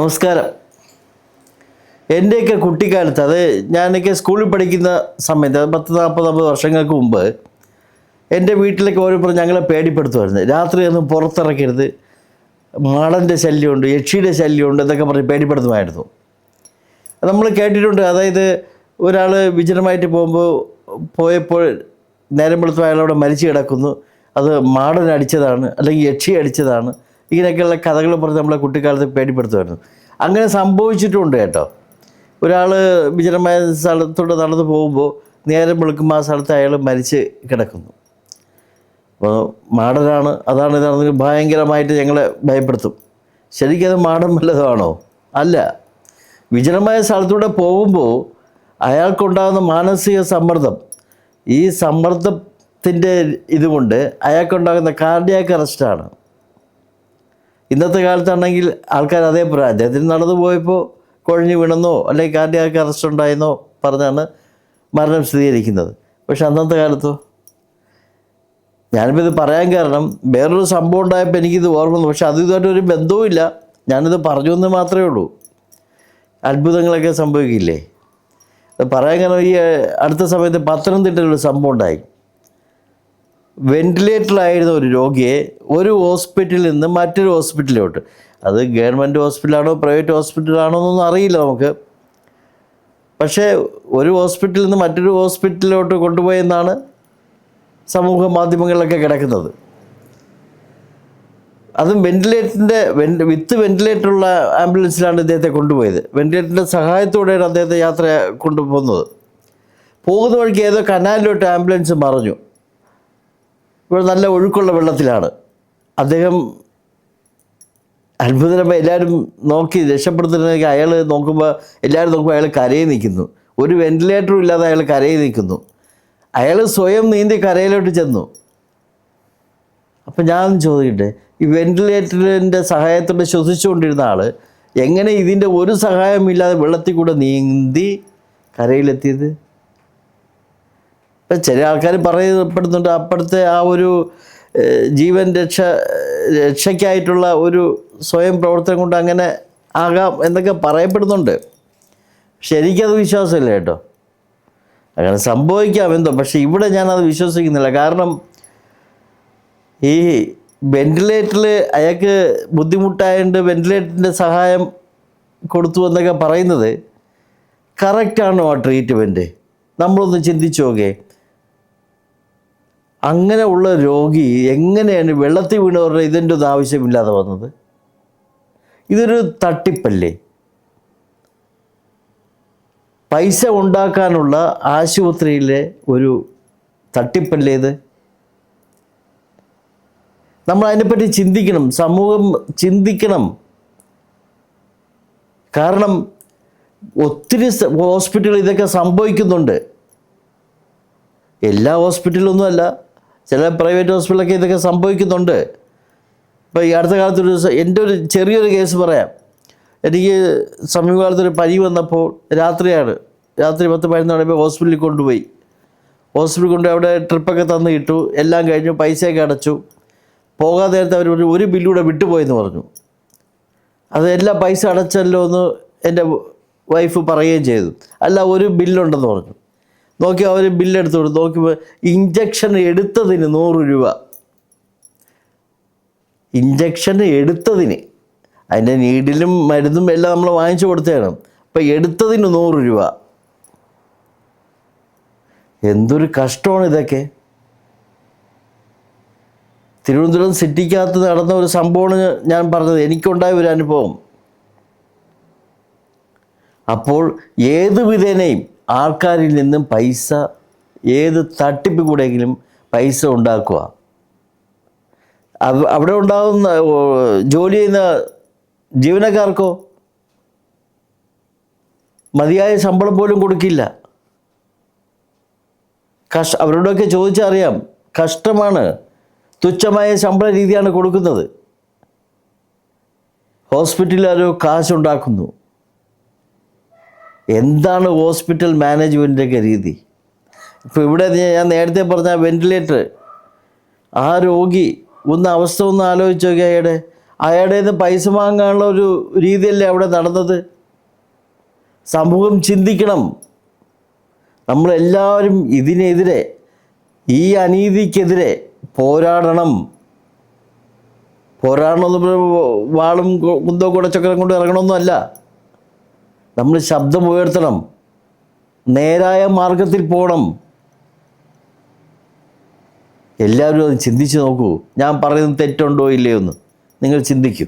നമസ്കാരം. എൻ്റെയൊക്കെ കുട്ടിക്കാലത്ത്, അത് ഞാനൊക്കെ സ്കൂളിൽ പഠിക്കുന്ന സമയത്ത്, 10-40 വർഷങ്ങൾക്ക് മുമ്പ് എൻ്റെ വീട്ടിലേക്ക് ഓരോരുത്തരും ഞങ്ങളെ പേടിപ്പെടുത്തുമായിരുന്നു. രാത്രിയൊന്നും പുറത്തിറക്കരുത്, മാടൻ്റെ ശല്യമുണ്ട്, യക്ഷിയുടെ ശല്യമുണ്ട് എന്നൊക്കെ പറഞ്ഞ് പേടിപ്പെടുത്തുമായിരുന്നു. നമ്മൾ കേട്ടിട്ടുണ്ട്. അതായത് ഒരാൾ വിജനമായിട്ട് പോയപ്പോൾ നേരം വെളുത്തപ്പോൾ അയാളവിടെ മരിച്ചു കിടക്കുന്നു, അത് മാടൻ അടിച്ചതാണ് അല്ലെങ്കിൽ യക്ഷി അടിച്ചതാണ്, ഇങ്ങനെയൊക്കെയുള്ള കഥകൾ പറഞ്ഞ് നമ്മളെ കുട്ടിക്കാലത്ത് പേടിപ്പെടുത്തുമായിരുന്നു. അങ്ങനെ സംഭവിച്ചിട്ടുണ്ട് കേട്ടോ. ഒരാൾ വിജനമായ സ്ഥലത്തൂടെ നടന്നു പോകുമ്പോൾ നേരം വെളുക്കുമ്പോൾ ആ സ്ഥലത്ത് അയാൾ മരിച്ച് കിടക്കുന്നു. അപ്പോൾ മാടനാണ്, അതാണ് ഇതാണെന്ന് ഭയങ്കരമായിട്ട് ഞങ്ങളെ ഭയപ്പെടുത്തും. ശരിക്കും അത് മാടൻ വല്ലതുമാണോ? അല്ല. വിജനമായ സ്ഥലത്തൂടെ പോകുമ്പോൾ അയാൾക്കുണ്ടാകുന്ന മാനസിക സമ്മർദ്ദം, ഈ സമ്മർദ്ദത്തിൻ്റെ ഇതുകൊണ്ട് അയാൾക്കുണ്ടാകുന്ന കാർഡിയാക് അറസ്റ്റാണ്. ഇന്നത്തെ കാലത്താണെങ്കിൽ ആൾക്കാർ അതേപോലെ അദ്ദേഹത്തിന് നടന്നു പോയപ്പോൾ കുഴഞ്ഞു വീണെന്നോ അല്ലെങ്കിൽ കാർഡിയാക് അറസ്റ്റ് ഉണ്ടായെന്നോ പറഞ്ഞാണ് മരണം സ്ഥിരീകരിക്കുന്നത്. പക്ഷെ അന്നത്തെ കാലത്തോ? ഞാനിപ്പോൾ ഇത് പറയാൻ കാരണം വേറൊരു സംഭവം ഉണ്ടായപ്പോൾ എനിക്കിത് ഓർമ്മ വന്നു. പക്ഷെ അതുമായിട്ടൊരു ബന്ധവുമില്ല, ഞാനിത് പറഞ്ഞു എന്ന് മാത്രമേ ഉള്ളൂ. അത്ഭുതങ്ങളൊക്കെ സംഭവിക്കില്ലേ? അത് പറയാൻ കാരണം ഈ അടുത്ത സമയത്ത് പത്തനംതിട്ടയിലൊരു സംഭവം ഉണ്ടായി. വെൻറ്റിലേറ്ററിലായിരുന്ന ഒരു രോഗിയെ ഒരു ഹോസ്പിറ്റലിൽ നിന്ന് മറ്റൊരു ഹോസ്പിറ്റലിലോട്ട്, അത് ഗവൺമെൻറ് ഹോസ്പിറ്റലാണോ പ്രൈവറ്റ് ഹോസ്പിറ്റലാണോ എന്നൊന്നും അറിയില്ല നമുക്ക്, പക്ഷേ ഒരു ഹോസ്പിറ്റലിൽ നിന്ന് മറ്റൊരു ഹോസ്പിറ്റലിലോട്ട് കൊണ്ടുപോയെന്നാണ് സമൂഹ മാധ്യമങ്ങളിലൊക്കെ കിടക്കുന്നത്. അതും വിത്ത് വെൻറ്റിലേറ്ററുള്ള ആംബുലൻസിലാണ് ഇദ്ദേഹത്തെ കൊണ്ടുപോയത്. വെൻറ്റിലേറ്ററിൻ്റെ സഹായത്തോടെയാണ് അദ്ദേഹത്തെ യാത്ര കൊണ്ടുപോകുന്നത്. പോകുന്ന വഴിക്ക് ഏതോ കനാലിലോട്ട് ആംബുലൻസ് മറിഞ്ഞു. ഇവിടെ നല്ല ഒഴുക്കുള്ള വെള്ളത്തിലാണ്. അദ്ദേഹം അത്ഭുതമായി എല്ലാവരും നോക്കി രക്ഷപ്പെടുത്തുന്നതൊക്കെ അയാൾ നോക്കുമ്പോൾ, എല്ലാവരും നോക്കുമ്പോൾ അയാൾ കരയിൽ നിൽക്കുന്നു. ഒരു വെൻറ്റിലേറ്ററും ഇല്ലാതെ അയാൾ കരയിൽ നിൽക്കുന്നു. അയാൾ സ്വയം നീന്തി കരയിലോട്ട് ചെന്നു. അപ്പം ഞാൻ ചോദിക്കട്ടെ, ഈ വെൻറ്റിലേറ്ററിൻ്റെ സഹായത്തോടെ ശ്വസിച്ചുകൊണ്ടിരുന്ന ആൾ എങ്ങനെ ഇതിൻ്റെ ഒരു സഹായമില്ലാതെ വെള്ളത്തിൽ കൂടെ നീന്തി കരയിലെത്തിയത്? ഇപ്പം ചില ആൾക്കാർ പറയപ്പെടുന്നുണ്ട് അപ്പോഴത്തെ ആ ഒരു ജീവൻ രക്ഷയ്ക്കായിട്ടുള്ള ഒരു സ്വയം പ്രവർത്തനം കൊണ്ട് അങ്ങനെ ആകാം എന്നൊക്കെ പറയപ്പെടുന്നുണ്ട്. പക്ഷെ എനിക്കത് വിശ്വാസമില്ല കേട്ടോ. അങ്ങനെ സംഭവിക്കാം എന്തോ, പക്ഷെ ഇവിടെ ഞാനത് വിശ്വസിക്കുന്നില്ല. കാരണം ഈ വെൻറ്റിലേറ്ററിൽ അയാൾക്ക് ബുദ്ധിമുട്ടായതുകൊണ്ട് വെൻറ്റിലേറ്ററിൻ്റെ സഹായം കൊടുത്തു എന്നൊക്കെ പറയുന്നത് കറക്റ്റാണോ ആ ട്രീറ്റ്മെൻറ്റ്? നമ്മളൊന്ന് ചിന്തിച്ചു നോക്കേ. അങ്ങനെ ഉള്ള രോഗി എങ്ങനെയാണ് വെള്ളത്തിൽ വീണവരുടെ ഇതിൻ്റെ ഒന്നും ആവശ്യമില്ലാതെ വന്നത്? ഇതൊരു തട്ടിപ്പല്ലേ? പൈസ ഉണ്ടാക്കാനുള്ള ആശുപത്രിയിലെ ഒരു തട്ടിപ്പല്ലേ ഇത്? നമ്മൾ അതിനെപ്പറ്റി ചിന്തിക്കണം, സമൂഹം ചിന്തിക്കണം. കാരണം ഒത്തിരി ഹോസ്പിറ്റലുകൾ ഇതൊക്കെ സംഭവിക്കുന്നുണ്ട്. എല്ലാ ഹോസ്പിറ്റലൊന്നുമല്ല, ചില പ്രൈവറ്റ് ഹോസ്പിറ്റലൊക്കെ ഇതൊക്കെ സംഭവിക്കുന്നുണ്ട്. ഇപ്പോൾ ഈ അടുത്ത കാലത്തൊരു എൻ്റെ ഒരു ചെറിയൊരു കേസ് പറയാം. എനിക്ക് സമീപകാലത്തൊരു പനി വന്നപ്പോൾ രാത്രി 10-11 മണിയാകുമ്പോൾ ഹോസ്പിറ്റലിൽ കൊണ്ടുപോയി. ഹോസ്പിറ്റലിൽ കൊണ്ടുപോയി അവിടെ ട്രിപ്പൊക്കെ തന്ന് ഇട്ടു, എല്ലാം കഴിഞ്ഞു, പൈസയൊക്കെ അടച്ചു. പോകാൻ നേരത്തെ അവർ ഒരു ബില്ലൂടെ വിട്ടുപോയെന്ന് പറഞ്ഞു. അത് എല്ലാ പൈസ അടച്ചല്ലോ എന്ന് എൻ്റെ വൈഫ് പറയുകയും ചെയ്തു. അല്ല, ഒരു ബില്ലുണ്ടെന്ന് പറഞ്ഞു. നോക്കി അവർ ബില്ലെടുത്ത് കൊടുത്തു. നോക്കിയപ്പോൾ ഇഞ്ചക്ഷൻ എടുത്തതിന് 100 രൂപ. ഇഞ്ചക്ഷൻ എടുത്തതിന്, അതിൻ്റെ നീഡിലും മരുന്നും എല്ലാം നമ്മൾ വാങ്ങിച്ചു കൊടുത്തതാണ്. അപ്പം എടുത്തതിന് 100 രൂപ. എന്തൊരു കഷ്ടമാണ് ഇതൊക്കെ. തിരുവനന്തപുരം സിറ്റിക്കകത്ത് നടന്ന ഒരു സംഭവമാണ് ഞാൻ പറഞ്ഞത്, എനിക്കുണ്ടായ ഒരു അനുഭവം. അപ്പോൾ ഏത് വിധേനയും ആൾക്കാരിൽ നിന്നും പൈസ, ഏത് തട്ടിപ്പ് കൂടെയെങ്കിലും പൈസ ഉണ്ടാക്കുക. അവിടെ ഉണ്ടാകുന്ന ജോലി ചെയ്യുന്ന ജീവനക്കാർക്കോ മതിയായ ശമ്പളം പോലും കൊടുക്കില്ല. അവരോടൊക്കെ ചോദിച്ചറിയാം, കഷ്ടമാണ്. തുച്ഛമായ ശമ്പള രീതിയാണ് കൊടുക്കുന്നത്. ഹോസ്പിറ്റലുകാരോ കാശുണ്ടാക്കുന്നു. എന്താണ് ഹോസ്പിറ്റൽ മാനേജ്മെൻറ്റിൻ്റെയൊക്കെ രീതി? ഇപ്പോൾ ഇവിടെ ഞാൻ നേരത്തെ പറഞ്ഞ വെൻറ്റിലേറ്റർ, ആ രോഗി അവസ്ഥ ഒന്ന് ആലോചിച്ച് നോക്കിയാൽ അയാളുടെ നിന്ന് പൈസ വാങ്ങാനുള്ള ഒരു രീതിയല്ലേ അവിടെ നടന്നത്. സമൂഹം ചിന്തിക്കണം. നമ്മളെല്ലാവരും ഇതിനെതിരെ, ഈ അനീതിക്കെതിരെ പോരാടണം. പോരാടണമെന്ന് വാളും കുന്തോ കുടച്ചക്രം കൊണ്ട് ഇറങ്ങണമെന്നല്ല. നമ്മൾ ശബ്ദം ഉയർത്തണം, നേരായ മാർഗത്തിൽ പോകണം. എല്ലാവരും അത് ചിന്തിച്ച് നോക്കൂ. ഞാൻ പറയുന്നത് തെറ്റുണ്ടോ ഇല്ലയോ എന്ന് നിങ്ങൾ ചിന്തിക്കൂ.